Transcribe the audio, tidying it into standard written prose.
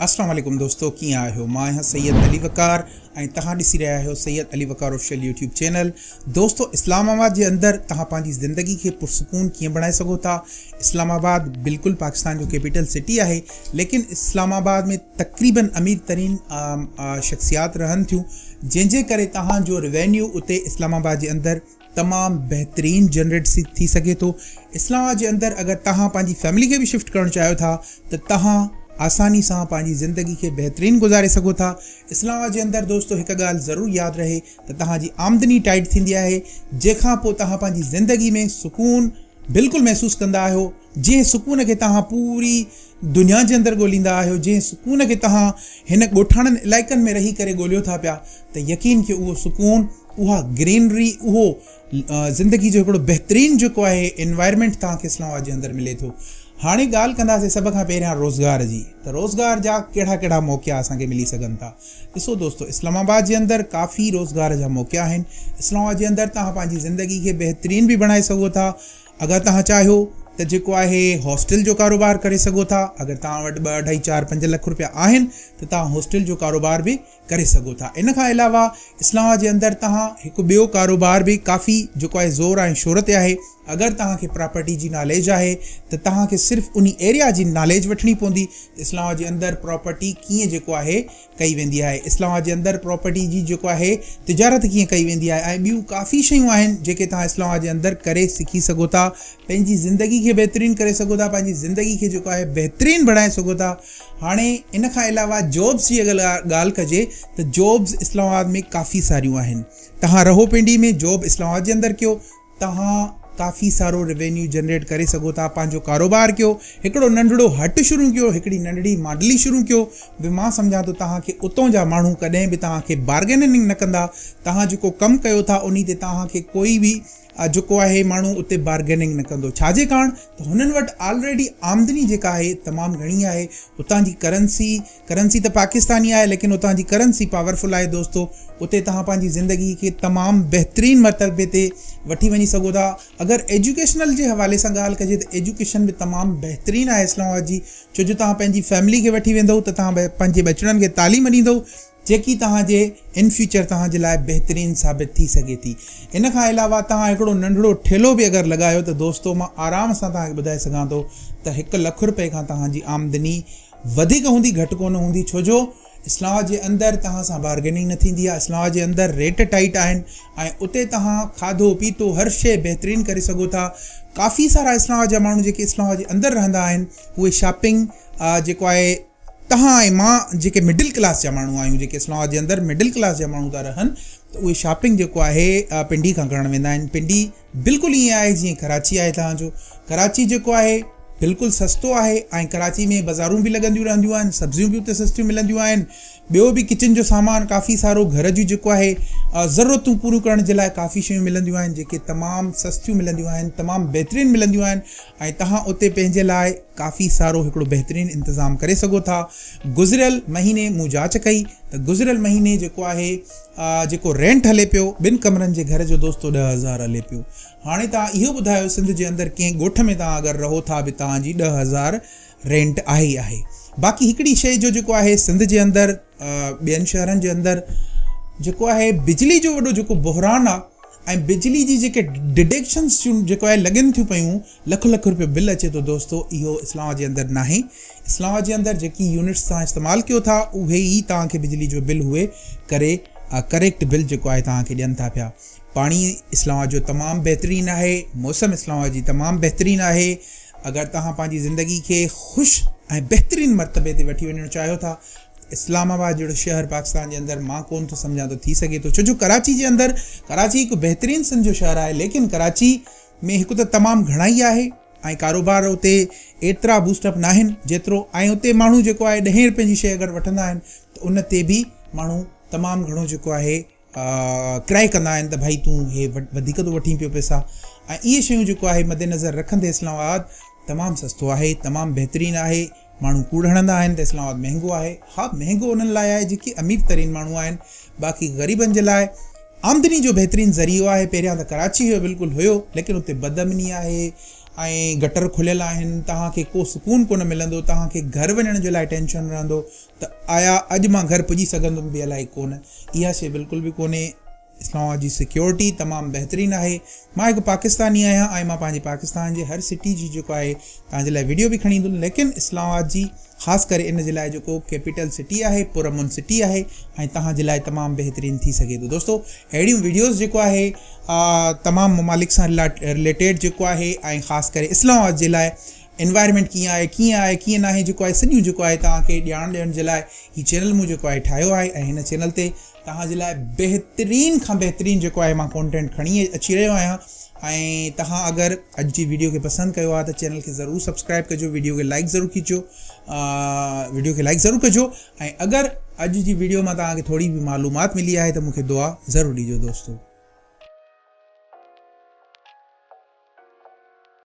अस्सलाम वालेकुम दोस्तों, कीअं आहियो? मां आहियां सैयद अली वकार ऐं तव्हां ॾिसी रहिया आहियो सैयद अली वकार ऑफिशियल यूट्यूब चैनल। दोस्तों, इस्लामाबाद जे अंदरि तव्हां पंहिंजी ज़िंदगी खे पुरसुकून कीअं बणाए सघो था। इस्लामाबाद बिल्कुलु पाकिस्तान जो कैपिटल सिटी आहे, लेकिन इस्लामाबाद में तक़रीबन अमीर तरीन शख़्सियात रहनि थियूं, जंहिंजे करे तव्हांजो रेवेन्यू उते इस्लामाबाद जे अंदरि तमामु बहितरीन जनरेट थी सघे थो। इस्लामाबाद जे अंदरि अगरि तव्हां पंहिंजी फैमिली खे बि शिफ्ट करणु चाहियो था त तव्हां आसानी सां पंहिंजी ज़िंदगी खे बहितरीन गुज़ारे सघो था। इस्लामाबाद जे अंदरि दोस्तों हिकु ॻाल्हि ज़रूरु यादि रहे त तव्हांजी आमदनी टाइट थींदी आहे, जंहिंखां पोइ तव्हां पंहिंजी ज़िंदगी में सुकून बिल्कुलु महसूसु कंदा आहियो। जंहिं सुकून खे तव्हां पूरी दुनिया जे अंदरि ॻोल्हींदा आहियो, जंहिं सुकून खे तव्हां हिन ॻोठाणनि इलाइक़नि में रही करे ॻोल्हियो था पिया, त यकीन कि उहो सुकून, उहा ग्रीनरी, उहो ज़िंदगी जो हिकिड़ो बहितरीन जेको आहे एनवायरमेंट तव्हांखे इस्लामाबाद जे अंदरि मिले थो। हाणे ॻाल्हि कंदासीं सभ खां पहिरियां रोज़गार जी, त रोज़गार जा कहिड़ा कहिड़ा मौक़ा असांखे मिली सघनि था। ॾिसो दोस्तों, इस्लामाबाद जे अंदरि काफ़ी रोज़गार जा मौक़ा आहिनि। इस्लामाबाद जे अंदरि तव्हां पंहिंजी ज़िंदगी खे बहितरीन बि बणाए सघो था। अगरि तव्हां चाहियो त जेको आहे हॉस्टल जो कारोबार करे सघो था। अगरि तव्हां वटि 2, 2.5, 4, 5 लख रुपया आहिनि त तव्हां हॉस्टल जो कारोबार बि करे सघो था। इन खां अलावा इस्लामाबाद जे अंदरि तव्हां हिकु ॿियो कारोबार बि काफ़ी जेको आहे ज़ोर ऐं शोहरत आहे। अगरि तव्हांखे प्रॉपर्टी जी नॉलेज आहे त तव्हांखे सिर्फ़ु उन एरिया जी नॉलेज वठणी पवंदी। इस्लामाबाद जे अंदरि प्रॉपर्टी कीअं जेको आहे कई वेंदी आहे, इस्लामाबाद जे अंदरि प्रॉपर्टी जी जेको आहे तिजारत कीअं कई वेंदी आहे, ऐं ॿियूं काफ़ी शयूं आहिनि जेके तव्हां इस्लामाबाद जे अंदरि करे सिखी सघो था। पंहिंजी ज़िंदगी खे बहितरीन करे सघो था, पंहिंजी ज़िंदगी खे जेको आहे बहितरीन बणाए सघो था। हाणे इन खां अलावा जॉब्स जी अगरि ॻाल्हि कजे त जॉब्स इस्लामाबाद में काफ़ी सारियूं आहिनि। तव्हां रहो पिंडी में, जॉब इस्लामाबाद जे अंदरि कयो, तव्हां काफ़ी सारो रेवेन्यू जनरेट करे सघो था। पंहिंजो कारोबार कयो, हिकिड़ो नंढड़ो हट शुरू कयो, हिकिड़ी नंढड़ी माडली शुरू कयो। भई मां सम्झां थो तव्हांखे उतां जा माण्हू कॾहिं बि तव्हांखे बार्गेनिंग न कंदा। तव्हां जेको कमु कयो था उन ते तव्हांखे कोई बि जेको आहे माण्हू उते बार्गेनिंग न कंदो। छाजे कारण त हुननि वटि ऑलरेडी आमदनी जेका आहे तमामु घणी आहे। उतां जी करंसी त पाकिस्तानी आहे, लेकिन उतां जी करंसी पावरफुल आहे दोस्तों। उते तव्हां पंहिंजी ज़िंदगी खे तमामु बहितरीन मरतबे ते वठी वञी सघो था। अगरि एजुकेशनल जे हवाले सां ॻाल्हि कजे त एजुकेशन बि तमामु बहितरीन आहे इस्लामाबाद जी, छो जो तव्हां पंहिंजी फैमिली खे वठी वेंदव त तव्हां पंहिंजे बचड़नि खे तालीम ॾींदव, जेकी तव्हांजे इन फ्यूचर तव्हांजे लाइ बहितरीन साबित थी सघे थी। इन खां अलावा तव्हां हिकिड़ो नंढड़ो ठेलो बि अगरि लॻायो त दोस्तों मां आराम सां तव्हांखे ॿुधाए सघां थो त 1 लख रुपए खां तव्हांजी आमदनी वधीक हूंदी, घटि कोन हूंदी, छो जो इस्लामाबाद जे अंदरि तव्हां सां बार्गेनिंग न थींदी आहे। इस्लामाबाद जे अंदरि रेट टाइट आहिनि ऐं उते तव्हां खाधो पीतो हर शइ बहितरीन करे सघो था। काफ़ी सारा इस्लामाबाद जा माण्हू जेके इस्लामाबाद जे अंदरि रहंदा आहिनि, उहे शॉपिंग जेको आहे, तव्हां ऐं मां जेके मिडिल क्लास जा माण्हू आहियूं, जेके इस्लामाबाद जे अंदरि मिडिल क्लास जा माण्हू था रहनि, त उहे शॉपिंग जेको आहे पिंडी खां करणु वेंदा आहिनि। पिंडी बिल्कुलु ईअं आहे जीअं कराची आहे तव्हांजो। कराची जेको आहे बिल्कुलु सस्तो आहे ऐं कराची में बाज़ारूं बि लॻंदियूं रहंदियूं आहिनि, सब्जियूं बि उते सस्तियूं मिलंदियूं आहिनि। ॿियो बि किचन जो सामान काफ़ी सारो, घर जी जेको आहे ज़रूरतूं पूरियूं करण जे लाइ काफ़ी शयूं मिलंदियूं आहिनि, जेके तमामु सस्तियूं मिलंदियूं आहिनि, तमामु बहितरीन मिलंदियूं आहिनि, ऐं तव्हां उते पंहिंजे लाइ काफ़ी सारो हिकिड़ो बहितरीन इंतज़ाम करे सघो था। गुज़िरियल महीने मूं जांच कई त गुज़िरियल महीने जेको आहे जेको रेंट हले पियो 2 कमरनि जे घर जो दोस्तों 10,000 हले पियो। हाणे तव्हां इहो ॿुधायो सिंध जे अंदरि कंहिं ॻोठ में तव्हां अगरि रहो था बि तव्हांजी 10,000 रेंट आहे ई आहे। बाक़ी हिकिड़ी शइ जो जेको आहे सिंध जे अंदरि ॿियनि शहरनि जे अंदरि जेको आहे बिजली जो वॾो जेको बहरान आहे, ऐं बिजली जी जेके डिडक्शन्स जेको आहे लॻनि थियूं पियूं, लख लख रुपयो बिल अचे थो दोस्तों, इहो इस्लामाबाद जे अंदरि नाहे। इस्लामाबाद जे अंदरि जेकी यूनिट्स तव्हां इस्तेमालु कयो था उहे ई तव्हांखे बिजली जो बिल उहे करे करेक्ट बिल जेको आहे तव्हांखे ॾियनि था पिया। पाणी इस्लामाबाद जो तमामु बहितरीन आहे, मौसम इस्लामाबाद जी तमामु बहितरीन आहे। अगरि तव्हां पंहिंजी ज़िंदगी खे ख़ुशि ऐं बहितरीन मरतबे ते वठी वञणु चाहियो था, इस्लामाबाद जहिड़ो शहर पाकिस्तान जे अंदरि मां कोन थो सम्झां थो थी सघे थो, छो जो कराची जे अंदरि, कराची हिकु बहितरीन सिंध जो शहर आहे, लेकिन कराची में हिकु त तमामु घणाई आहे ऐं कारोबार उते एतिरा बूस्टअप न आहिनि जेतिरो, ऐं उते माण्हू जेको आहे 10 रुपए जी शइ अगरि वठंदा आहिनि त उन ते बि माण्हू तमामु घणो जेको आहे क्राए कंदा आहिनि त भाई तूं हे वधीक थो वठी पियो पैसा। ऐं इहे शयूं जेको आहे मद्देनज़र रखंदे इस्लामाबाद तमामु सस्तो आहे, तमामु बहितरीन आहे। माण्हू कूड़ हणंदा आहिनि त इस्लामाबाद महांगो आहे। हा, महांगो उन्हनि लाइ आहे जेके अमीर तरीन माण्हू आहिनि, बाक़ी ग़रीबनि जे लाइ आमदनी जो बहितरीन ज़रियो आहे। पहिरियां त कराची हुयो, बिल्कुलु हुयो, लेकिन उते बदअमनी आहे, ऐं गटर खुलियल आहिनि, तव्हांखे को सुकून कोन मिलंदो, तव्हांखे घर वञण जे लाइ टेंशन रहंदो त आया अॼु मां घर पुॼी सघंदुमि बि अलाए कोन। इहा शइ बिल्कुलु बि कोन्हे। इस्लामाबाद जी सिक्योरिटी तमामु बहितरीनु आहे। मां हिकु पाकिस्तानी आहियां ऐं मां पंहिंजे पाकिस्तान जे हर सिटी जी जेको आहे तव्हांजे लाइ वीडियो बि खणी ईंदुमि, लेकिन इस्लामाबाद जी ख़ासि करे इन जे लाइ जेको कैपिटल सिटी आहे, पुरअमन सिटी आहे ऐं तव्हांजे लाइ तमामु बहितरीनु थी सघे थो। दोस्तो अहिड़ियूं वीडियोज़ जेको आहे तमामु ममालिक सां रिलेटेड जेको आहे ऐं ख़ासि करे इस्लामाबाद जे लाइ एनवायरमेंट कीअं आहे कीअं न आहे जेको आहे सॼियूं जेको आहे तव्हांखे ॼाण ॾियण जे लाइ हीउ चैनल मूं जेको आहे ठाहियो आहे ऐं हिन चैनल ते तव्हांजे लाइ बहितरीन खां बहितरीनु जेको आहे मां कॉन्टेंट खणी अची रहियो आहियां। ऐं तव्हां अगरि अॼु जी वीडियो खे पसंदि कयो आहे त चैनल खे ज़रूरु सब्सक्राइब कजो, वीडियो खे लाइक ज़रूरु कजो ऐं अगरि अॼु जी वीडियो मां तव्हांखे थोरी बि मालूमात मिली आहे त मूंखे दुआ ज़रूरु ॾिजो दोस्तो।